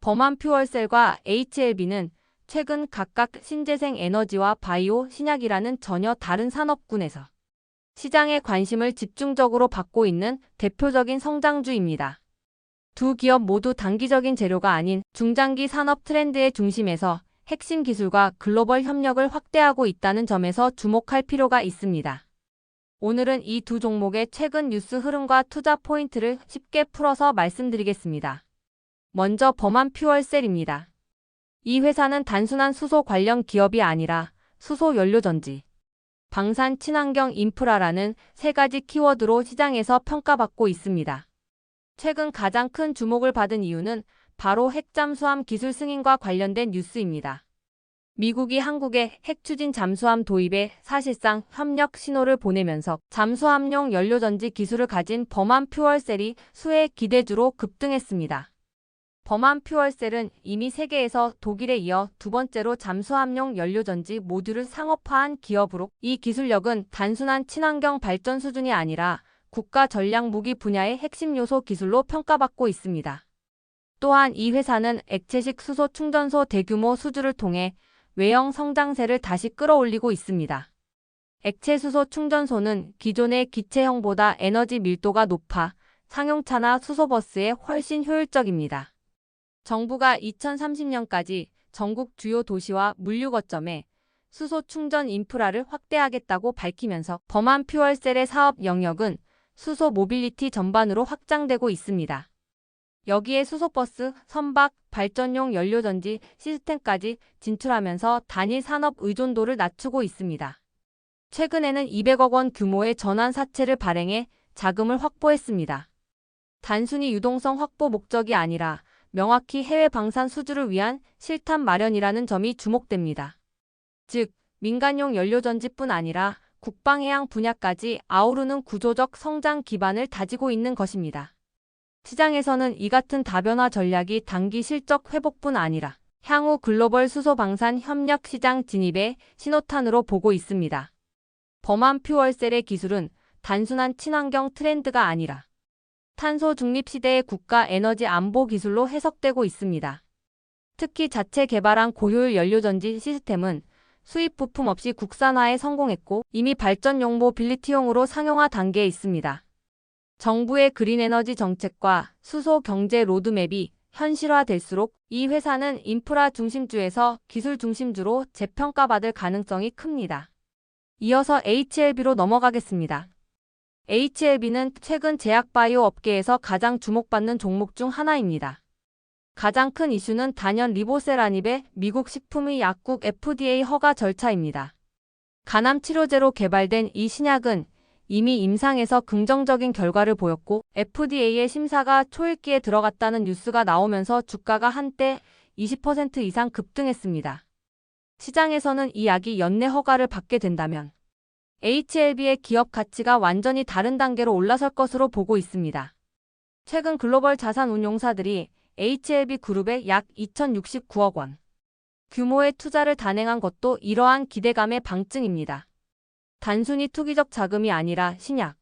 범한 퓨얼셀과 HLB는 최근 각각 신재생 에너지와 바이오 신약이라는 전혀 다른 산업군에서 시장의 관심을 집중적으로 받고 있는 대표적인 성장주입니다. 두 기업 모두 단기적인 재료가 아닌 중장기 산업 트렌드의 중심에서 핵심 기술과 글로벌 협력을 확대하고 있다는 점에서 주목할 필요가 있습니다. 오늘은 이 두 종목의 최근 뉴스 흐름과 투자 포인트를 쉽게 풀어서 말씀드리겠습니다. 먼저 범한 퓨얼셀입니다. 이 회사는 단순한 수소 관련 기업이 아니라 수소 연료전지, 방산 친환경 인프라라는 세 가지 키워드로 시장에서 평가받고 있습니다. 최근 가장 큰 주목을 받은 이유는 바로 핵잠수함 기술 승인과 관련된 뉴스입니다. 미국이 한국에 핵추진 잠수함 도입에 사실상 협력 신호를 보내면서 잠수함용 연료전지 기술을 가진 범한 퓨얼셀이 수혜 기대주로 급등했습니다. 범한 퓨얼셀은 이미 세계에서 독일에 이어 두 번째로 잠수함용 연료전지 모듈을 상업화한 기업으로 이 기술력은 단순한 친환경 발전 수준이 아니라 국가 전략 무기 분야의 핵심 요소 기술로 평가받고 있습니다. 또한 이 회사는 액체식 수소 충전소 대규모 수주를 통해 외형 성장세를 다시 끌어올리고 있습니다. 액체 수소 충전소는 기존의 기체형보다 에너지 밀도가 높아 상용차나 수소버스에 훨씬 효율적입니다. 정부가 2030년까지 전국 주요 도시와 물류 거점에 수소 충전 인프라를 확대하겠다고 밝히면서 범한 퓨얼셀의 사업 영역은 수소 모빌리티 전반으로 확장되고 있습니다. 여기에 수소버스, 선박, 발전용 연료전지 시스템까지 진출하면서 단일 산업 의존도를 낮추고 있습니다. 최근에는 200억 원 규모의 전환 사채를 발행해 자금을 확보했습니다. 단순히 유동성 확보 목적이 아니라 명확히 해외 방산 수주를 위한 실탄 마련이라는 점이 주목됩니다. 즉, 민간용 연료전지뿐 아니라 국방해양 분야까지 아우르는 구조적 성장 기반을 다지고 있는 것입니다. 시장에서는 이 같은 다변화 전략이 단기 실적 회복뿐 아니라 향후 글로벌 수소 방산 협력 시장 진입의 신호탄으로 보고 있습니다. 범한 퓨얼셀의 기술은 단순한 친환경 트렌드가 아니라 탄소 중립 시대의 국가 에너지 안보 기술로 해석되고 있습니다. 특히 자체 개발한 고효율 연료전지 시스템은 수입 부품 없이 국산화에 성공했고 이미 발전용 모빌리티용으로 상용화 단계에 있습니다. 정부의 그린에너지 정책과 수소 경제 로드맵이 현실화될수록 이 회사는 인프라 중심주에서 기술 중심주로 재평가받을 가능성이 큽니다. 이어서 HLB로 넘어가겠습니다. HLB는 최근 제약바이오 업계에서 가장 주목받는 종목 중 하나입니다. 가장 큰 이슈는 단연 리보세라닙의 미국 식품의 약국 FDA 허가 절차입니다. 간암 치료제로 개발된 이 신약은 이미 임상에서 긍정적인 결과를 보였고 FDA의 심사가 초읽기에 들어갔다는 뉴스가 나오면서 주가가 한때 20% 이상 급등했습니다. 시장에서는 이 약이 연내 허가를 받게 된다면 HLB의 기업 가치가 완전히 다른 단계로 올라설 것으로 보고 있습니다. 최근 글로벌 자산 운용사들이 HLB 그룹에 약 2,069억 원 규모의 투자를 단행한 것도 이러한 기대감의 방증입니다. 단순히 투기적 자금이 아니라 신약,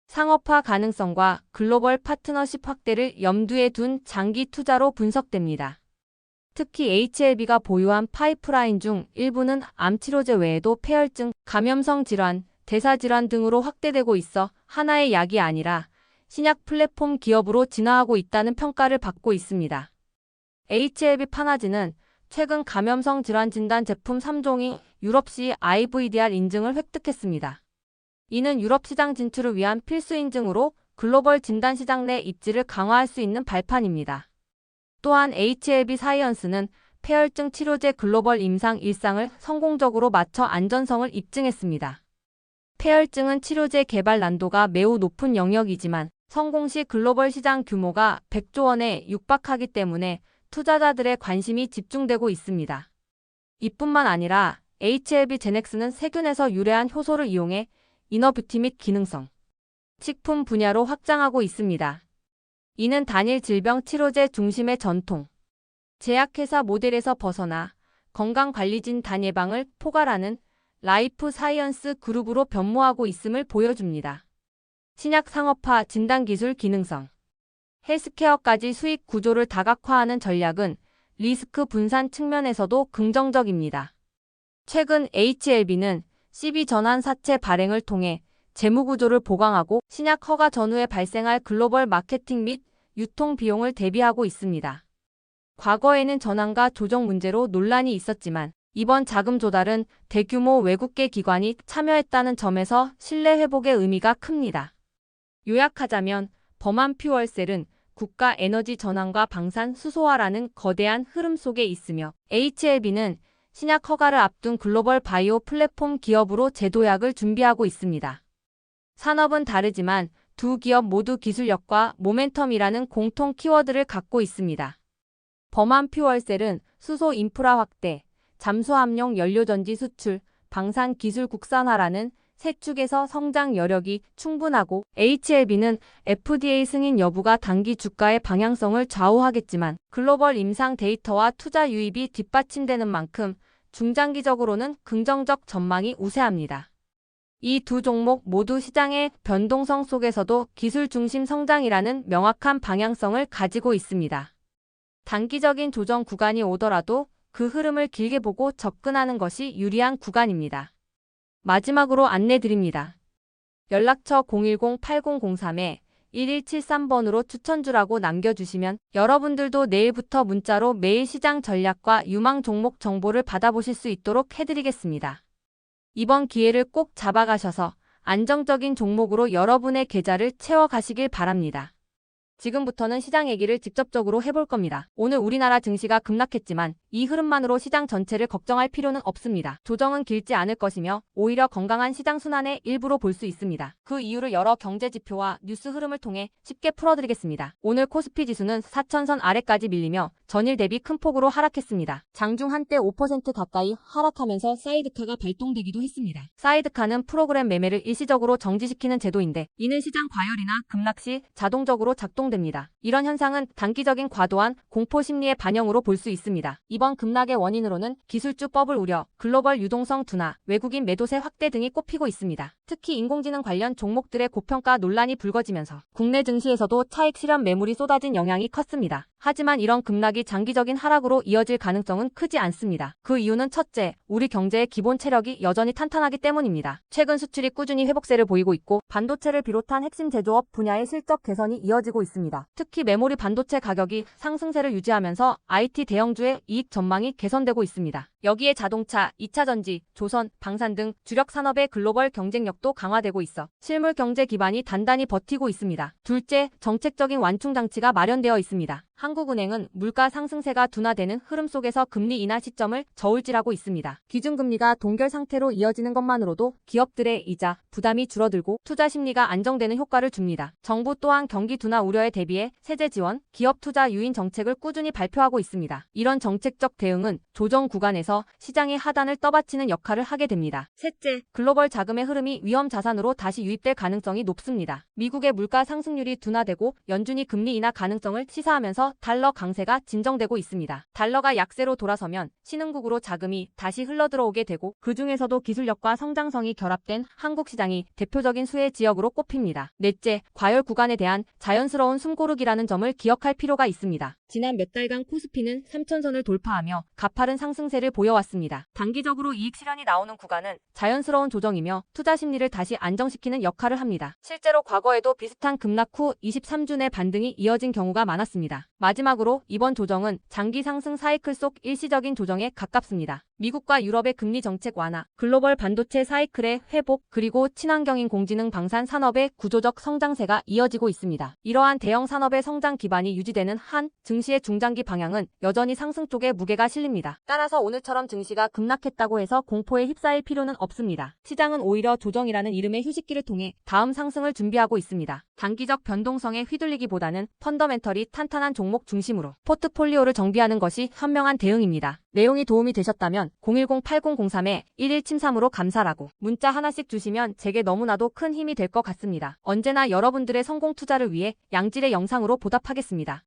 상업화 가능성과 글로벌 파트너십 확대를 염두에 둔 장기 투자로 분석됩니다. 특히 HLB가 보유한 파이프라인 중 일부는 암 치료제 외에도 폐혈증, 감염성 질환, 대사질환 등으로 확대되고 있어 하나의 약이 아니라 신약 플랫폼 기업으로 진화하고 있다는 평가를 받고 있습니다. HLB 파나지는 최근 감염성 질환 진단 제품 3종이 유럽시 IVDR 인증을 획득했습니다. 이는 유럽 시장 진출을 위한 필수 인증으로 글로벌 진단 시장 내 입지를 강화할 수 있는 발판입니다. 또한 HLB 사이언스는 폐혈증 치료제 글로벌 임상 1상을 성공적으로 마쳐 안전성을 입증했습니다. 폐혈증은 치료제 개발 난도가 매우 높은 영역이지만 성공 시 글로벌 시장 규모가 100조 원에 육박하기 때문에 투자자들의 관심이 집중되고 있습니다. 이뿐만 아니라 HLB 제넥스는 세균에서 유래한 효소를 이용해 이너뷰티 및 기능성, 식품 분야로 확장하고 있습니다. 이는 단일 질병 치료제 중심의 전통, 제약회사 모델에서 벗어나 건강관리 진단 예방을 포괄하는 라이프 사이언스 그룹으로 변모하고 있음을 보여줍니다. 신약 상업화 진단기술 기능성, 헬스케어까지 수익 구조를 다각화하는 전략은 리스크 분산 측면에서도 긍정적입니다. 최근 HLB는 CB 전환 사채 발행을 통해 재무구조를 보강하고 신약 허가 전후에 발생할 글로벌 마케팅 및 유통 비용을 대비하고 있습니다. 과거에는 전환과 조정 문제로 논란이 있었지만 이번 자금 조달은 대규모 외국계 기관이 참여했다는 점에서 신뢰 회복의 의미가 큽니다. 요약하자면 범한 퓨얼셀은 국가 에너지 전환과 방산 수소화라는 거대한 흐름 속에 있으며 HLB는 신약 허가를 앞둔 글로벌 바이오 플랫폼 기업으로 재도약을 준비하고 있습니다. 산업은 다르지만 두 기업 모두 기술력과 모멘텀이라는 공통 키워드를 갖고 있습니다. 범한 퓨얼셀은 수소 인프라 확대, 잠수함용 연료전지 수출, 방산 기술 국산화라는 세 축에서 성장 여력이 충분하고 HLB는 FDA 승인 여부가 단기 주가의 방향성을 좌우하겠지만 글로벌 임상 데이터와 투자 유입이 뒷받침되는 만큼 중장기적으로는 긍정적 전망이 우세합니다. 이 두 종목 모두 시장의 변동성 속에서도 기술 중심 성장이라는 명확한 방향성을 가지고 있습니다. 단기적인 조정 구간이 오더라도 그 흐름을 길게 보고 접근하는 것이 유리한 구간입니다. 마지막으로 안내드립니다. 연락처 010-8003-1173번으로 추천주라고 남겨주시면 여러분들도 내일부터 문자로 매일 시장 전략과 유망 종목 정보를 받아보실 수 있도록 해드리겠습니다. 이번 기회를 꼭 잡아가셔서 안정적인 종목으로 여러분의 계좌를 채워가시길 바랍니다. 지금부터는 시장 얘기를 직접적으로 해볼 겁니다. 오늘 우리나라 증시가 급락했지만 이 흐름만으로 시장 전체를 걱정할 필요는 없습니다. 조정은 길지 않을 것이며 오히려 건강한 시장 순환의 일부로 볼 수 있습니다. 그 이유를 여러 경제 지표와 뉴스 흐름을 통해 쉽게 풀어드리겠습니다. 오늘 코스피 지수는 4천선 아래까지 밀리며 전일 대비 큰 폭으로 하락했습니다. 장중 한때 5% 가까이 하락하면서 사이드카가 발동되기도 했습니다. 사이드카는 프로그램 매매를 일시적으로 정지시키는 제도인데 이는 시장 과열이나 급락 시 자동적으로 작동됩니다. 이런 현상은 단기적인 과도한 공포 심리의 반영으로 볼 수 있습니다. 이번 급락의 원인으로는 기술주 버블 우려, 글로벌 유동성 둔화, 외국인 매도세 확대 등이 꼽히고 있습니다. 특히 인공지능 관련 종목들의 고평가 논란이 불거지면서 국내 증시에서도 차익 실현 매물이 쏟아진 영향이 컸습니다. 하지만 이런 급락이 장기적인 하락으로 이어질 가능성은 크지 않습니다. 그 이유는 첫째, 우리 경제의 기본 체력이 여전히 탄탄하기 때문입니다. 최근 수출이 꾸준히 회복세를 보이고 있고 반도체를 비롯한 핵심 제조업 분야의 실적 개선이 이어지고 있습니다. 특히 메모리 반도체 가격이 상승세를 유지하면서 IT 대형주의 이익 전망이 개선되고 있습니다. 여기에 자동차, 2차 전지, 조선, 방산 등 주력 산업의 글로벌 경쟁력도 강화되고 있어 실물 경제 기반이 단단히 버티고 있습니다. 둘째, 정책적인 완충 장치가 마련되어 있습니다. 한국은행은 물가 상승세가 둔화되는 흐름 속에서 금리 인하 시점을 저울질하고 있습니다. 기준금리가 동결 상태로 이어지는 것만으로도 기업들의 이자 부담이 줄어들고 투자 심리가 안정되는 효과를 줍니다. 정부 또한 경기 둔화 우려에 대비해 세제 지원, 기업 투자 유인 정책을 꾸준히 발표하고 있습니다. 이런 정책적 대응은 조정 구간에서 시장의 하단을 떠받치는 역할을 하게 됩니다. 셋째, 글로벌 자금의 흐름이 위험 자산으로 다시 유입될 가능성이 높습니다. 미국의 물가 상승률이 둔화되고 연준이 금리 인하 가능성을 시사하면서 달러 강세가 진정되고 있습니다. 달러가 약세로 돌아서면 신흥국으로 자금이 다시 흘러들어오게 되고 그 중에서도 기술력과 성장성이 결합된 한국 시장이 대표적인 수혜 지역으로 꼽힙니다. 넷째, 과열 구간에 대한 자연스러운 숨고르기라는 점을 기억할 필요가 있습니다. 지난 몇 달간 코스피는 3천선을 돌파하며 가파른 상승세를 보여왔습니다. 단기적으로 이익 실현이 나오는 구간은 자연스러운 조정이며 투자 심리를 다시 안정시키는 역할을 합니다. 실제로 과거에도 비슷한 급락 후 23주 내 반등이 이어진 경우가 많았습니다. 마지막으로 이번 조정은 장기 상승 사이클 속 일시적인 조정에 가깝습니다. 미국과 유럽의 금리 정책 완화, 글로벌 반도체 사이클의 회복, 그리고 친환경인 공지능 방산 산업의 구조적 성장세가 이어지고 있습니다. 이러한 대형 산업의 성장 기반이 유지되는 한 증시의 중장기 방향은 여전히 상승 쪽에 무게가 실립니다. 따라서 오늘처럼 증시가 급락했다고 해서 공포에 휩싸일 필요는 없습니다. 시장은 오히려 조정이라는 이름의 휴식기를 통해 다음 상승을 준비하고 있습니다. 단기적 변동성에 휘둘리기보다는 펀더멘털이 탄탄한 종목 중심으로 포트폴리오를 정비하는 것이 현명한 대응입니다. 내용이 도움이 되셨다면 010-8003-1173으로 감사라고 문자 하나씩 주시면 제게 너무나도 큰 힘이 될 것 같습니다. 언제나 여러분들의 성공 투자를 위해 양질의 영상으로 보답하겠습니다.